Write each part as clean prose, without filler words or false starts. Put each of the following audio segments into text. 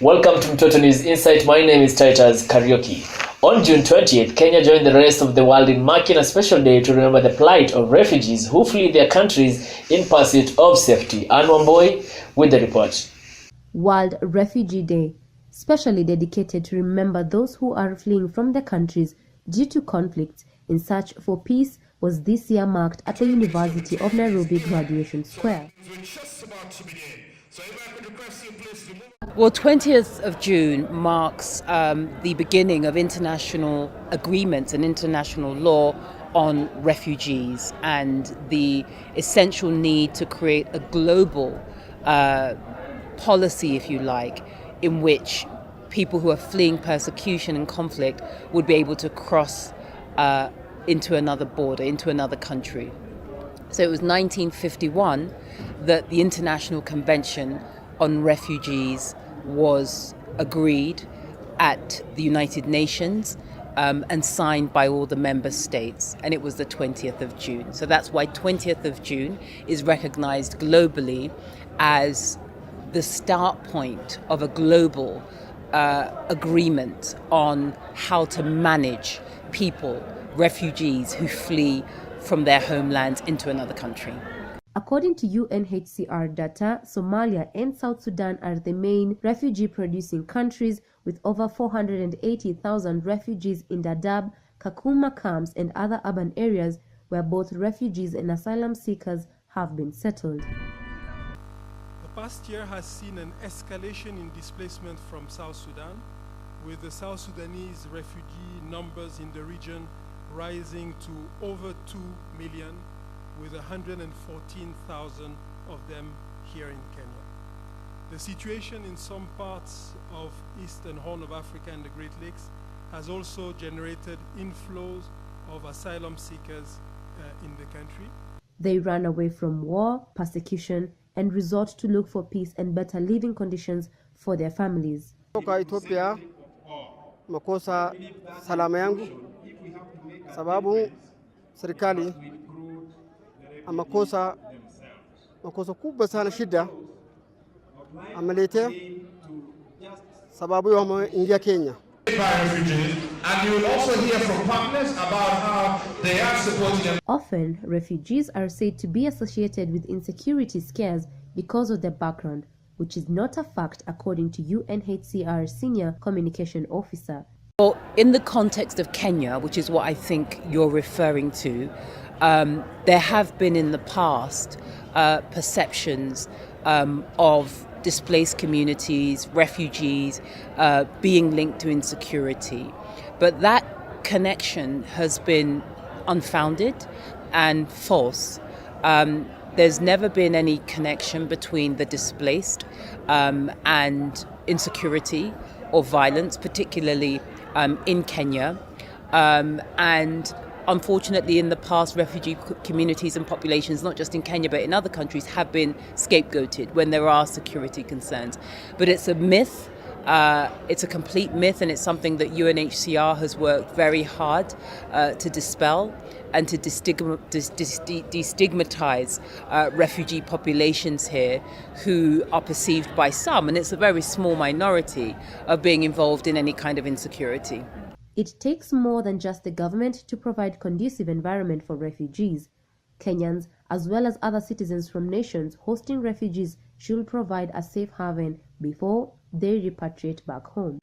Welcome to Mtoto News Insight. My name is Titus Karaoke. On June 20th, Kenya joined the rest of the world in marking a special day to remember the plight of refugees who flee their countries in pursuit of safety. Anne Wamboi with the report. World Refugee Day, specially dedicated to remember those who are fleeing from their countries due to conflicts in search for peace, was this year marked at the University of Nairobi Graduation Square. Well, 20th of June marks the beginning of international agreements and international law on refugees and the essential need to create a global policy, if you like, in which people who are fleeing persecution and conflict would be able to cross into another border, into another country. So it was 1951 that the International Convention on Refugees was agreed at the United Nations and signed by all the member states, and it was the 20th of June. So that's why 20th of June is recognized globally as the start point of a global agreement on how to manage people, refugees who flee from their homelands into another country. According to UNHCR data, Somalia and South Sudan are the main refugee-producing countries, with over 480,000 refugees in Dadaab, Kakuma camps and other urban areas where both refugees and asylum seekers have been settled. The past year has seen an escalation in displacement from South Sudan, with the South Sudanese refugee numbers in the region rising to over 2 million, with 114,000 of them here in Kenya. The situation in some parts of Eastern Horn of Africa and the Great Lakes has also generated inflows of asylum seekers in the country. They run away from war, persecution, and resort to look for peace and better living conditions for their families. Toka Ethiopia makosa salama yangu sababu serikali amakosa kubwa sana shida amelete sababu ya ingia Kenya. And you will also hear from partners about how they are supporting them. Often, refugees are said to be associated with insecurity scares because of their background, which is not a fact according to UNHCR Senior Communication Officer. Well, in the context of Kenya, which is what I think you're referring to, there have been in the past perceptions of displaced communities, refugees, being linked to insecurity. But that connection has been unfounded and false. There's never been any connection between the displaced and insecurity or violence, particularly in Kenya. And unfortunately, in the past, refugee communities and populations, not just in Kenya but in other countries, have been scapegoated when there are security concerns. But it's a myth. It's a complete myth, and it's something that UNHCR has worked very hard to dispel and to destigmatize refugee populations here who are perceived by some, and it's a very small minority, of being involved in any kind of insecurity. It takes more than just the government to provide conducive environment for refugees. Kenyans, as well as other citizens from nations hosting refugees, should provide a safe haven before they repatriate back home.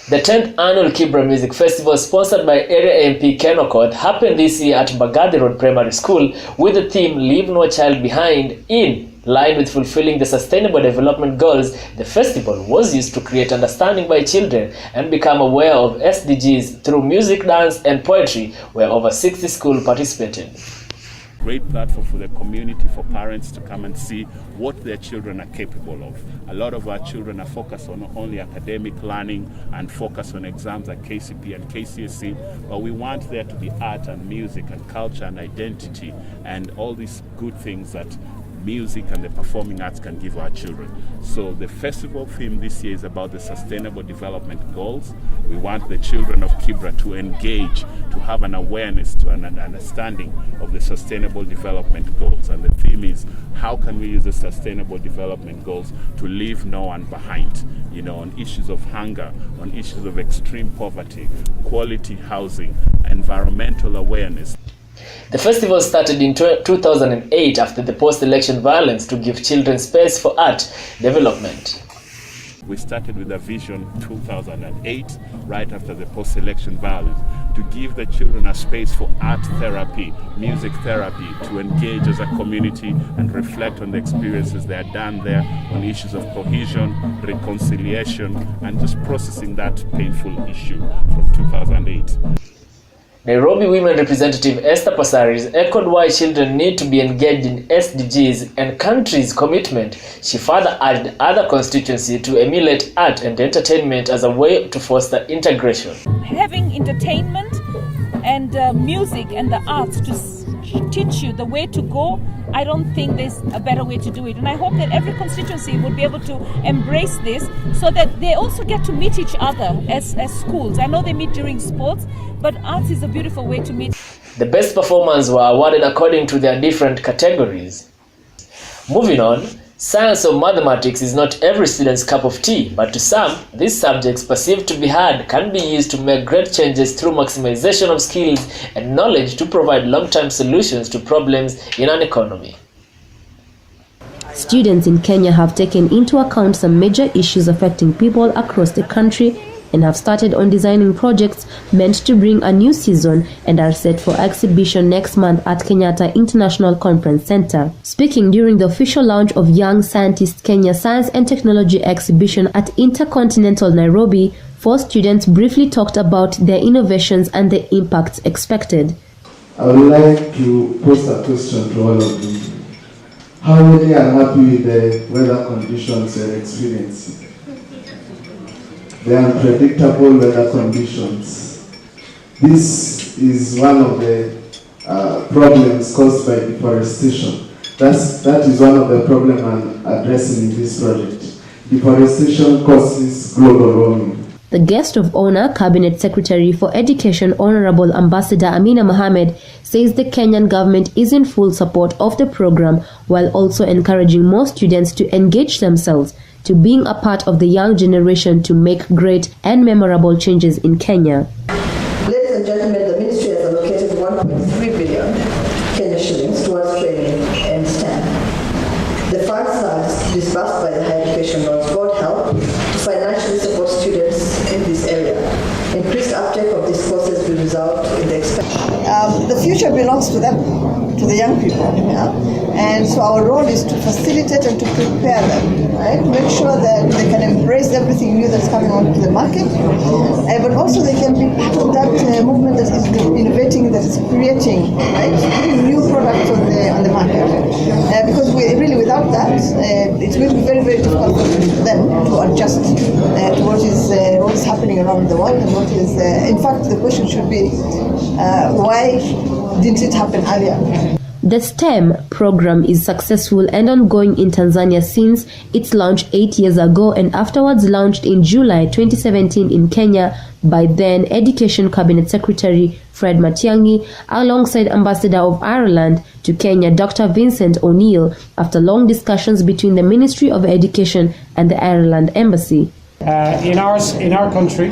The 10th annual Kibra Music Festival, sponsored by Area MP Ken Okoth, happened this year at Mbagathi Road Primary School with the theme Leave No Child Behind. In line with fulfilling the Sustainable Development Goals, the festival was used to create understanding by children and become aware of SDGs through music, dance and poetry, where over 60 schools participated. Great platform for the community, for parents to come and see what their children are capable of. A lot of our children are focused on only academic learning and focus on exams like KCP and KCSE, but we want there to be art and music and culture and identity and all these good things that music and the performing arts can give our children. So the festival theme this year is about the Sustainable Development Goals. We want the children of Kibra to engage, to have an awareness, to an understanding of the Sustainable Development Goals. And the theme is, how can we use the Sustainable Development Goals to leave no one behind, you know, on issues of hunger, on issues of extreme poverty, quality housing, environmental awareness. The festival started in 2008 after the post-election violence to give children space for art development. We started with a vision 2008, right after the post-election violence, to give the children a space for art therapy, music therapy, to engage as a community and reflect on the experiences they had done there on issues of cohesion, reconciliation, and just processing that painful issue from 2008. Nairobi Women Representative Esther Passaris echoed why children need to be engaged in SDGs and country's commitment. She further urged other constituencies to emulate art and entertainment as a way to foster integration. Having entertainment and music and the arts to teach you the way to go, I don't think there's a better way to do it. And I hope that every constituency would be able to embrace this so that they also get to meet each other as schools. I know they meet during sports, but arts is a beautiful way to meet. The best performers were awarded according to their different categories. Moving on, science or mathematics is not every student's cup of tea, but to some, these subjects perceived to be hard can be used to make great changes through maximization of skills and knowledge to provide long-term solutions to problems in an economy. Students in Kenya have taken into account some major issues affecting people across the country and have started on designing projects meant to bring a new season and are set for exhibition next month at Kenyatta International Conference Center. Speaking during the official launch of Young Scientist Kenya Science and Technology Exhibition at Intercontinental Nairobi, 4 students briefly talked about their innovations and the impacts expected. I would like to pose a question to all of you. How many are happy with the weather conditions you're experiencing? The unpredictable weather conditions. This is one of the problems caused by deforestation. That is one of the problems I'm addressing in this project. Deforestation causes global warming. The guest of honor, Cabinet Secretary for Education Honorable Ambassador Amina Mohamed, says the Kenyan government is in full support of the program while also encouraging more students to engage themselves to being a part of the young generation to make great and memorable changes in Kenya. Ladies and gentlemen, the ministry has allocated 1.3 billion Kenya shillings towards training and STEM. The funds are disbursed by the Higher Education Laws. God help to financially support students in this area. Increased uptake of these courses will result in the the future belongs to them, to the young people, yeah? And so our role is to facilitate and to prepare them, right? Make sure that they can embrace everything new that's coming onto the market, but also they can be part of that movement that is innovating, that is creating, right? Putting new products on the market. Because without that, it will be very, very difficult for them to adjust to what is happening around the world and what is. In fact, the question should be, why didn't it happen earlier? The STEM program is successful and ongoing in Tanzania since its launch 8 years ago and afterwards launched in July 2017 in Kenya by then Education Cabinet Secretary Fred Matiang'i alongside Ambassador of Ireland to Kenya Dr. Vincent O'Neill after long discussions between the Ministry of Education and the Ireland Embassy. In our country,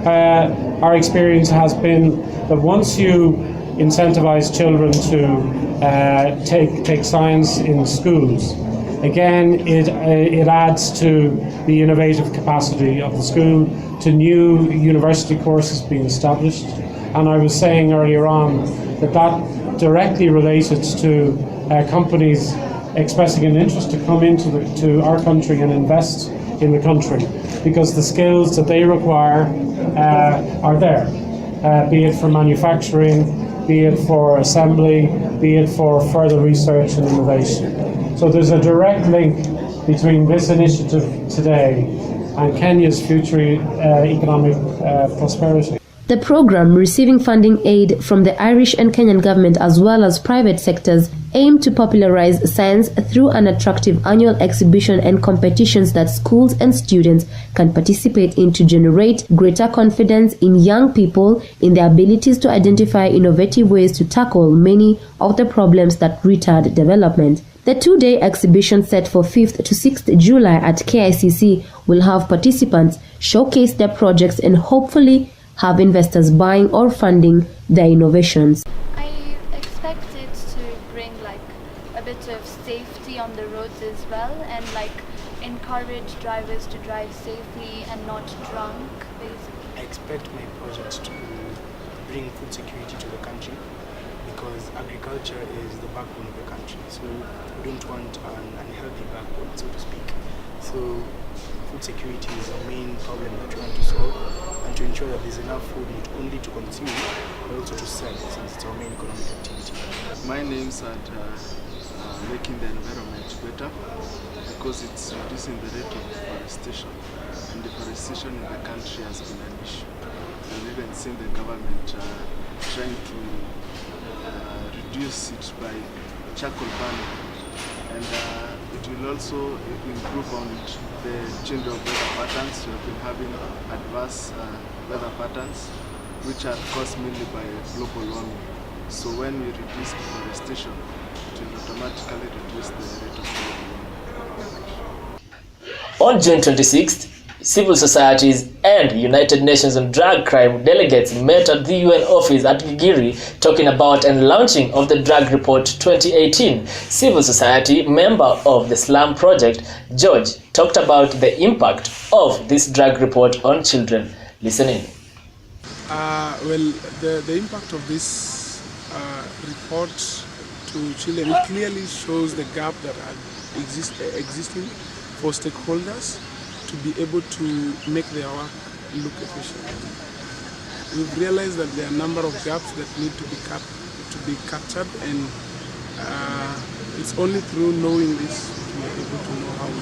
our experience has been that once you incentivize children to take science in schools, again it adds to the innovative capacity of the school, to new university courses being established. And I was saying earlier on that directly related to companies expressing an interest to come into our country and invest in the country, because the skills that they require are there, be it for manufacturing, be it for assembly, be it for further research and innovation. So there's a direct link between this initiative today and Kenya's future economic prosperity. The program, receiving funding aid from the Irish and Kenyan government as well as private sectors, aim to popularize science through an attractive annual exhibition and competitions that schools and students can participate in to generate greater confidence in young people in their abilities to identify innovative ways to tackle many of the problems that retard development. The two-day exhibition set for 5th to 6th July at KICC will have participants showcase their projects and hopefully have investors buying or funding their innovations. I expect it to bring a bit of safety on the roads as well, and encourage drivers to drive safely and not drunk, basically. I expect my project to bring food security to the country, because agriculture is the backbone of the country, so we don't want an unhealthy backbone, so to speak. So food security is the main problem that we want to solve, and to ensure that there's enough food not only to consume but also to sell, since it's our main economic activity. My name's at making the environment better, because it's reducing the rate of deforestation, and deforestation in the country has been an issue. We've even seen the government trying to reduce it by charcoal burning, and it will also improve on the change of weather patterns. We have been having adverse weather patterns which are caused mainly by global warming. So when we reduce deforestation, it will automatically reduce the rate of global warming. On June 26th, civil societies and United Nations on Drug Crime delegates met at the UN office at Gigiri talking about and launching of the Drug Report 2018. Civil society member of the Slum Project, George, talked about the impact of this drug report on children. Listen in. Well, the impact of this report to children, it clearly shows the gap that are existing for stakeholders to be able to make their work look efficient. We've realized that there are a number of gaps that need to be captured, and it's only through knowing this we are able to know how we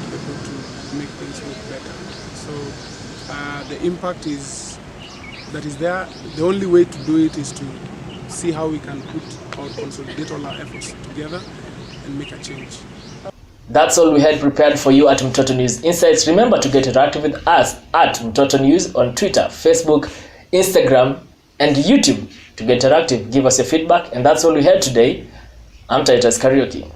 are able to make things look better. So the impact is there. The only way to do it is to see how we can consolidate all our efforts together and make a change. That's all we had prepared for you at Mtoto News Insights. Remember to get interactive with us at Mtoto News on Twitter, Facebook, Instagram, and YouTube. To get interactive, give us your feedback. And that's all we had today. I'm Titus Karaoke.